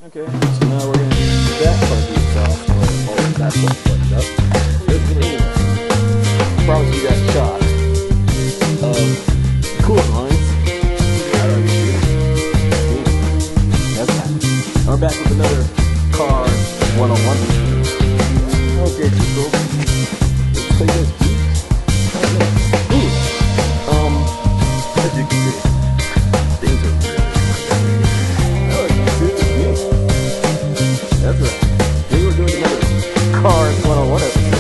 Okay, so now we're going to do that part of the exhaust, or all of that button up. Here's the anyway. I promise you guys a shot of coolant lines. How do I get you? That's that. We're back with another car 101. Okay, people. Let's play this beat. As you can see, things are that's right. We were doing another Cars 101 episode.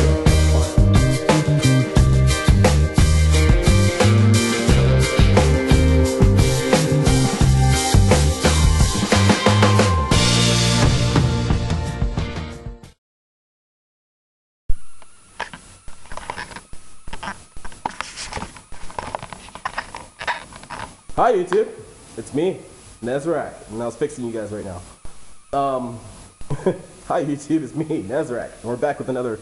Hi YouTube, it's me, Nezrak, and I was fixing you guys right now. Hi YouTube, it's me, Nezrak, and we're back with another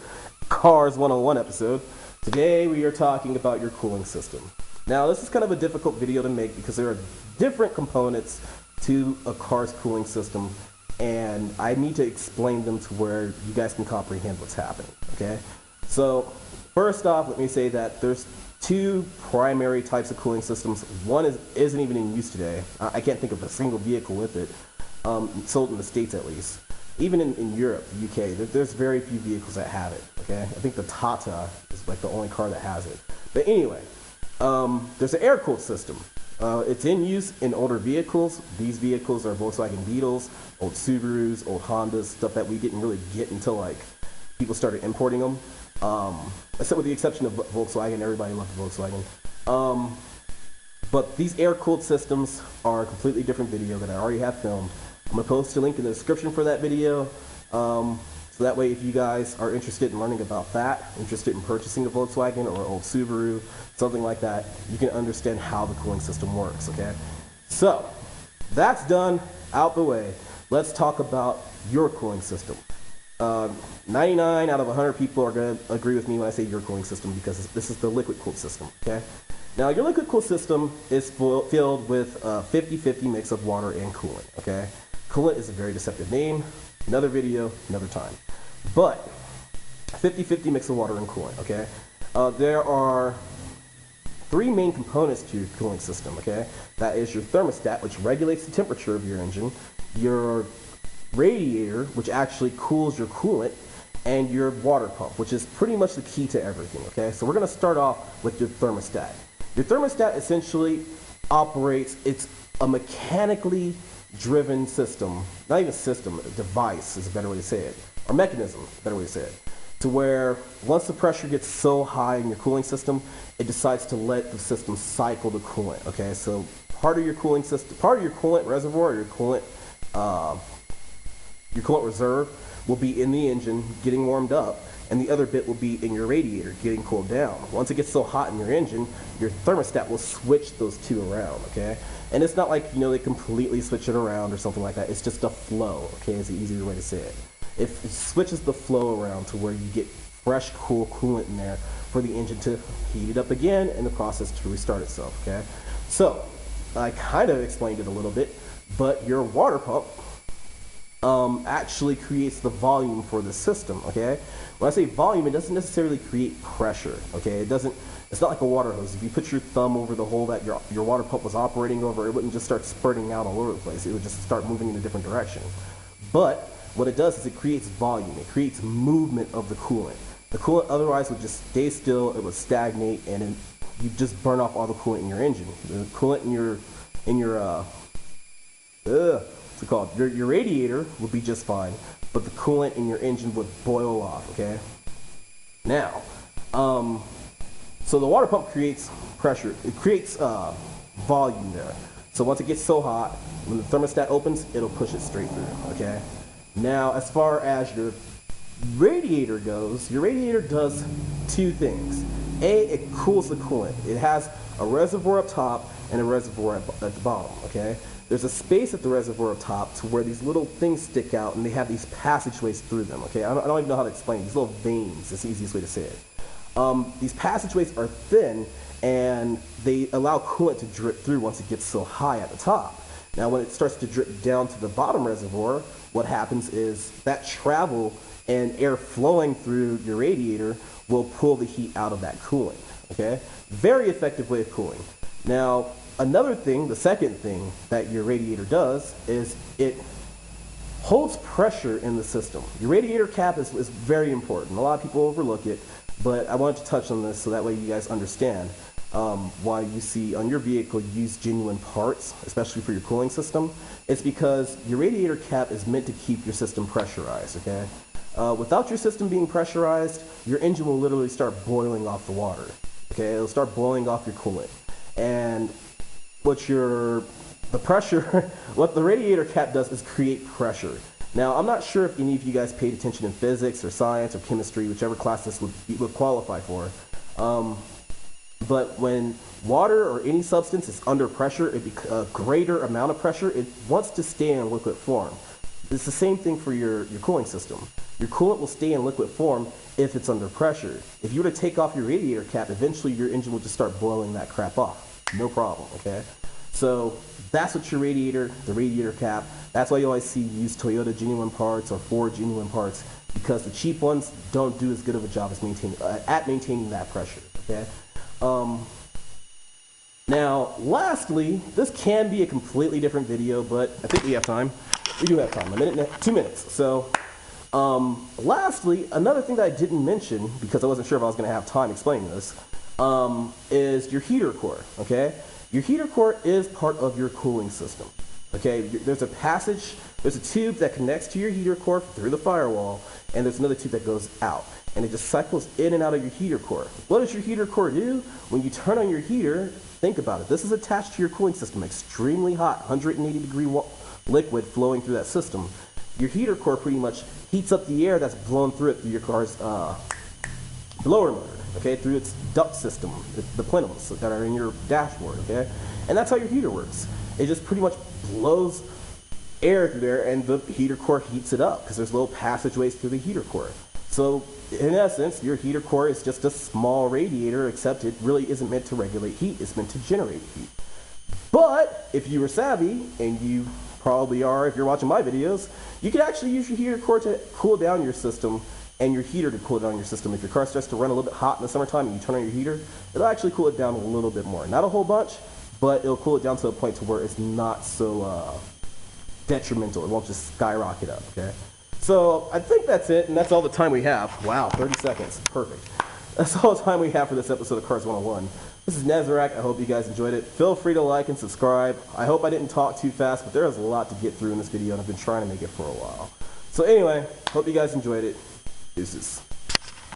Cars 101 episode. Today we are talking about your cooling system. Now this is kind of a difficult video to make because there are different components to a car's cooling system, and I need to explain them to where you guys can comprehend what's happening, okay? So first off, let me say that there's two primary types of cooling systems. One isn't even in use today. I can't think of a single vehicle with it, sold in the States at least. Even in Europe, the UK, there's very few vehicles that have it, okay? I think the Tata is like the only car that has it. But anyway, there's an air-cooled system. It's in use in older vehicles. These vehicles are Volkswagen Beetles, old Subarus, old Hondas, stuff that we didn't really get until like people started importing them. Except with the exception of Volkswagen, everybody loved Volkswagen. But these air-cooled systems are a completely different video that I already have filmed. I'm going to post a link in the description for that video, so that way if you guys are interested in learning about that, interested in purchasing a Volkswagen or an old Subaru, something like that, you can understand how the cooling system works, okay? So, that's done, out the way. Let's talk about your cooling system. 99 out of 100 people are going to agree with me when I say your cooling system because this is the liquid cooled system, okay? Now your liquid cooled system is filled with a 50-50 mix of water and coolant, okay? Coolant is a very deceptive name. Another video, another time. But 50-50 mix of water and coolant, okay? There are three main components to your cooling system, okay? That is your thermostat, which regulates the temperature of your engine, your radiator, which actually cools your coolant, and your water pump, which is pretty much the key to everything, okay? So we're gonna start off with your thermostat. Your thermostat essentially operates, it's a mechanically driven system, not even system, a device is a better way to say it, or mechanism, better way to say it, to where once the pressure gets so high in your cooling system, it decides to let the system cycle the coolant, okay? So part of your cooling system, part of your coolant reservoir, your coolant reserve will be in the engine getting warmed up, and the other bit will be in your radiator getting cooled down. Once it gets so hot in your engine, your thermostat will switch those two around, okay? And it's not like, you know, they completely switch it around or something like that. It's just a flow, okay? It's the easier way to say it. It switches the flow around to where you get fresh, cool coolant in there for the engine to heat it up again and the process to restart itself, okay? So, I kind of explained it a little bit, but your water pump actually creates the volume for the system, okay? When I say volume, it doesn't necessarily create pressure, okay? It's not like a water hose. If you put your thumb over the hole that your water pump was operating over, it wouldn't just start spurting out all over the place. It would just start moving in a different direction. But what it does is it creates volume. It creates movement of the coolant. The coolant otherwise would just stay still, it would stagnate, and you just burn off all the coolant in your engine. The coolant what's it called? Your radiator would be just fine, but the coolant in your engine would boil off, okay? Now, so the water pump creates pressure. It creates volume there. So once it gets so hot, when the thermostat opens, it'll push it straight through, okay? Now, as far as your radiator goes, your radiator does two things. A, it cools the coolant. It has a reservoir up top and a reservoir at the bottom, okay? There's a space at the reservoir up top to where these little things stick out and they have these passageways through them, okay? I don't even know how to explain it. These little veins, is the easiest way to say it. These passageways are thin and they allow coolant to drip through once it gets so high at the top. Now when it starts to drip down to the bottom reservoir, what happens is that travel and air flowing through your radiator will pull the heat out of that cooling, okay? Very effective way of cooling. Now, another thing, the second thing that your radiator does is it holds pressure in the system. Your radiator cap is very important. A lot of people overlook it, but I wanted to touch on this so that way you guys understand why you see on your vehicle you use genuine parts, especially for your cooling system. It's because your radiator cap is meant to keep your system pressurized, okay? Without your system being pressurized, your engine will literally start boiling off the water, okay? It'll start boiling off your coolant. And what the pressure, what the radiator cap does is create pressure. Now, I'm not sure if any of you guys paid attention in physics or science or chemistry, whichever class this would qualify for. But when water or any substance is under pressure, a greater amount of pressure, it wants to stay in liquid form. It's the same thing for your cooling system. Your coolant will stay in liquid form if it's under pressure. If you were to take off your radiator cap, eventually your engine will just start boiling that crap off. No problem, okay? So that's what your radiator, the radiator cap, that's why you always see use Toyota genuine parts or Ford genuine parts, because the cheap ones don't do as good of a job as maintaining that pressure, okay? Now, lastly, this can be a completely different video, but I think we have time. We do have time, 2 minutes. So, lastly, another thing that I didn't mention, because I wasn't sure if I was going to have time explaining this, is your heater core, okay? Your heater core is part of your cooling system, okay? There's a tube that connects to your heater core through the firewall, and there's another tube that goes out, and it just cycles in and out of your heater core. What does your heater core do? When you turn on your heater, think about it. This is attached to your cooling system, extremely hot, 180-degree liquid flowing through that system. Your heater core pretty much heats up the air that's blown through it through your car's blower motor, okay, through its duct system, the plenums that are in your dashboard, okay? And that's how your heater works. It just pretty much blows air through there, and the heater core heats it up because there's little passageways through the heater core. So in essence, your heater core is just a small radiator, except it really isn't meant to regulate heat, it's meant to generate heat. But if you were savvy, and you probably are if you're watching my videos, you can actually use your heater core to cool down your system, and your heater to cool down your system. If your car starts to run a little bit hot in the summertime and you turn on your heater, it'll actually cool it down a little bit more. Not a whole bunch, but it'll cool it down to a point to where it's not so detrimental. It won't just skyrocket up, okay? So I think that's it, and that's all the time we have. Wow, 30 seconds, perfect. That's all the time we have for this episode of Cars 101. This is Nezarek. I hope you guys enjoyed it. Feel free to like and subscribe. I hope I didn't talk too fast, but there is a lot to get through in this video, and I've been trying to make it for a while. So anyway, hope you guys enjoyed it. Deuces.